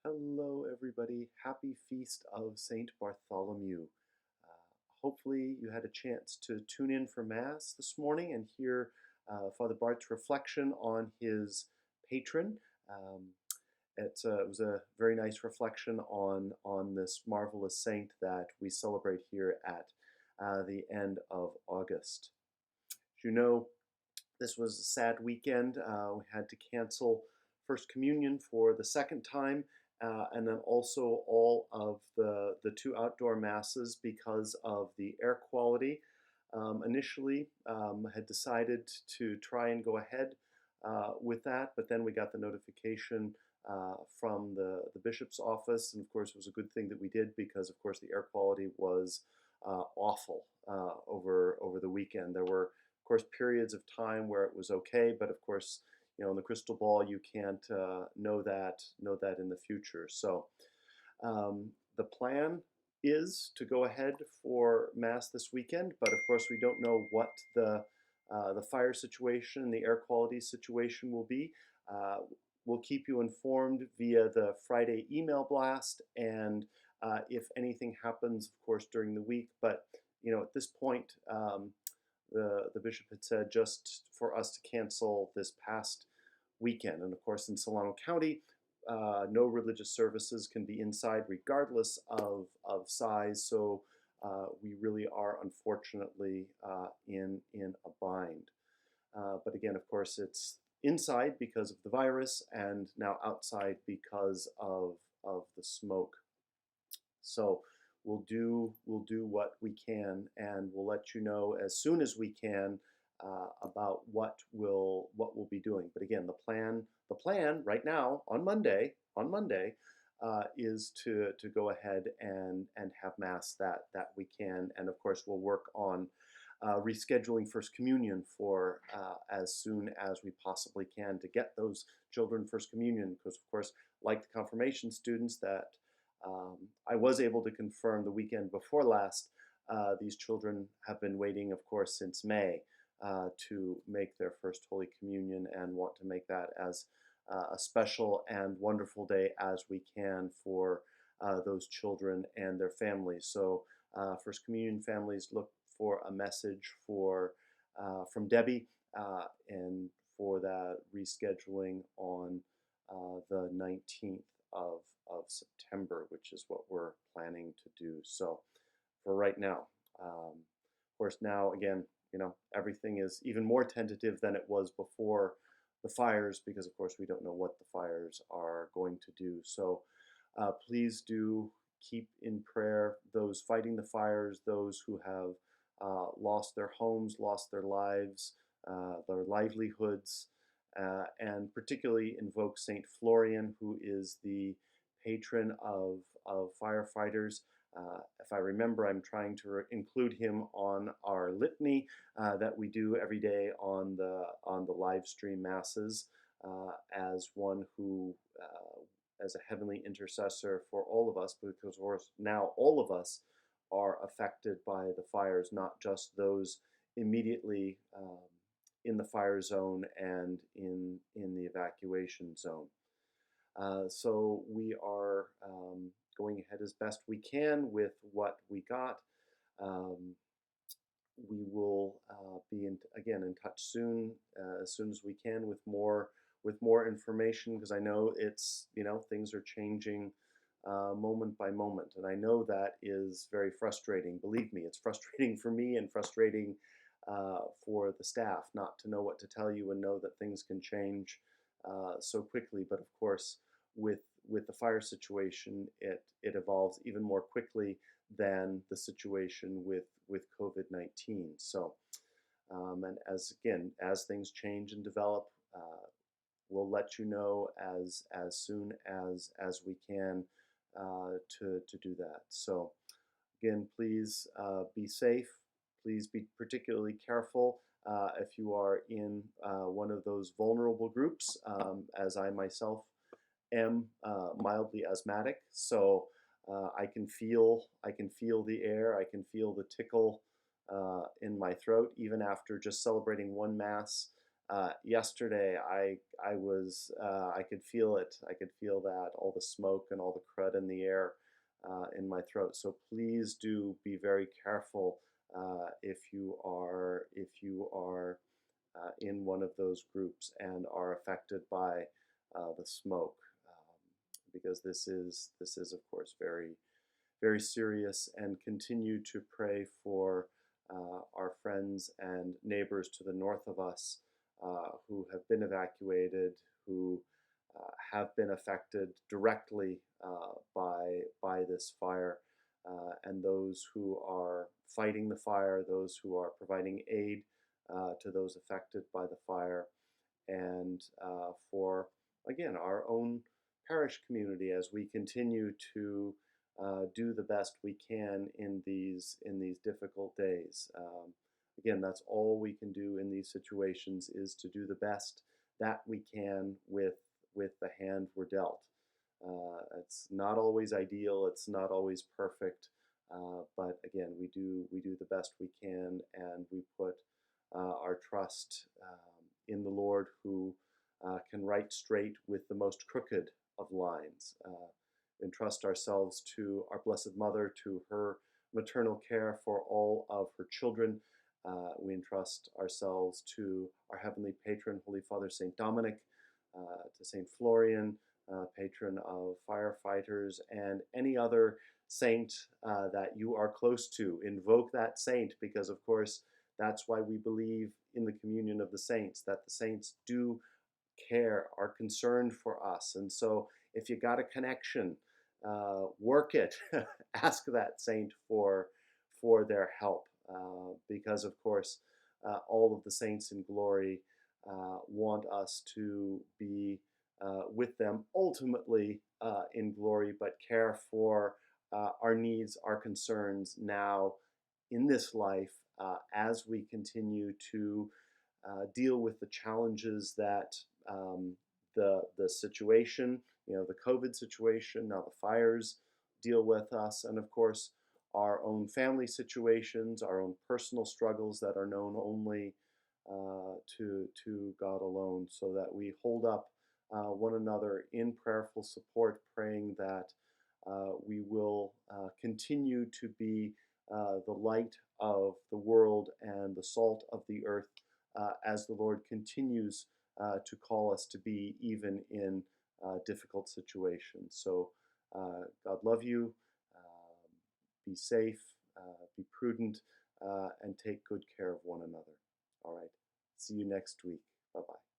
Hello, everybody. Happy Feast of St. Bartholomew. Hopefully, you had a chance to tune in for Mass this morning and hear Father Bart's reflection on his patron. Um, it was a very nice reflection on this marvelous saint that we celebrate here at the end of August. As you know, this was a sad weekend. We had to cancel First Communion for the second time, and then also all of the two outdoor masses because of the air quality. Initially, had decided to try and go ahead with that, but then we got the notification from the bishop's office, and of course, it was a good thing that we did because, of course, the air quality was awful over the weekend. There were, of course, periods of time where it was okay, but of course, in the crystal ball, you can't know that in the future. So the plan is to go ahead for Mass this weekend, but of course, we don't know what the fire situation, the air quality situation will be. We'll keep you informed via the Friday email blast, and if anything happens, of course, during the week. But at this point, the bishop had said just for us to cancel this past weekend. And of course, in Solano County, no religious services can be inside regardless of size. So we really are unfortunately in a bind. But again, of course, it's inside because of the virus and now outside because of the smoke. So we'll do what we can, and we'll let you know as soon as we can about what we'll be doing. But again, the plan right now on Monday is to go ahead and have Mass that we can, and of course we'll work on rescheduling First Communion for as soon as we possibly can to get those children First Communion, because of course, like the confirmation students that I was able to confirm the weekend before last, these children have been waiting, of course, since May to make their first Holy Communion and want to make that as a special and wonderful day as we can for those children and their families. So First Communion families look for a message from Debbie and for that rescheduling on the 19th of September, which is what we're planning to do. So for right now, of course, now again, everything is even more tentative than it was before the fires because, of course, we don't know what the fires are going to do. So please do keep in prayer those fighting the fires, those who have lost their homes, lost their lives, their livelihoods, and particularly invoke Saint Florian, who is the patron of firefighters. If I remember, I'm trying to include him on our litany that we do every day on the live stream masses as one who, as a heavenly intercessor for all of us, because of course now all of us are affected by the fires, not just those immediately in the fire zone and in the evacuation zone. So we are going ahead as best we can with what we got. We will be again in touch soon, as soon as we can, with more information, because I know it's things are changing moment by moment, and I know that is very frustrating. Believe me, it's frustrating for me and frustrating for the staff not to know what to tell you and know that things can change so quickly. But of course, with the fire situation, it evolves even more quickly than the situation with COVID-19. So, and as things change and develop, we'll let you know as soon as we can to do that. So, again, please be safe. Please be particularly careful if you are in one of those vulnerable groups, as I myself am mildly asthmatic. So I can feel the air. I can feel the tickle in my throat, even after just celebrating one Mass Yesterday, I could feel it. I could feel that, all the smoke and all the crud in the air in my throat. So please do be very careful if you are in one of those groups and are affected by the smoke, because this is of course very serious, and continue to pray for our friends and neighbors to the north of us who have been evacuated, who have been affected directly by this fire, and those who are fighting the fire, those who are providing aid to those affected by the fire, and for again our own parish community as we continue to do the best we can in these difficult days. Again, that's all we can do in these situations, is to do the best that we can with the hand we're dealt. It's not always ideal. It's not always perfect. But again, we do the best we can, and we put our trust in the Lord, who can write straight with the most crooked of lines. Entrust ourselves to our Blessed Mother, to her maternal care for all of her children. We entrust ourselves to our Heavenly Patron, Holy Father St. Dominic, to St. Florian, patron of firefighters, and any other saint that you are close to. Invoke that saint, because of course that's why we believe in the communion of the saints, that the saints do care, are concerned for us. And so if you got a connection, work it. Ask that saint for their help, because of course all of the saints in glory want us to be with them ultimately in glory, but care for our needs, our concerns now in this life, as we continue to deal with the challenges that the situation, the COVID situation, now the fires deal with us, and of course our own family situations, our own personal struggles that are known only to God alone, so that we hold up one another in prayerful support, praying that we will continue to be the light of the world and the salt of the earth, as the Lord continues to call us to be, even in difficult situations. So God love you, be safe, be prudent, and take good care of one another. All right, see you next week. Bye-bye.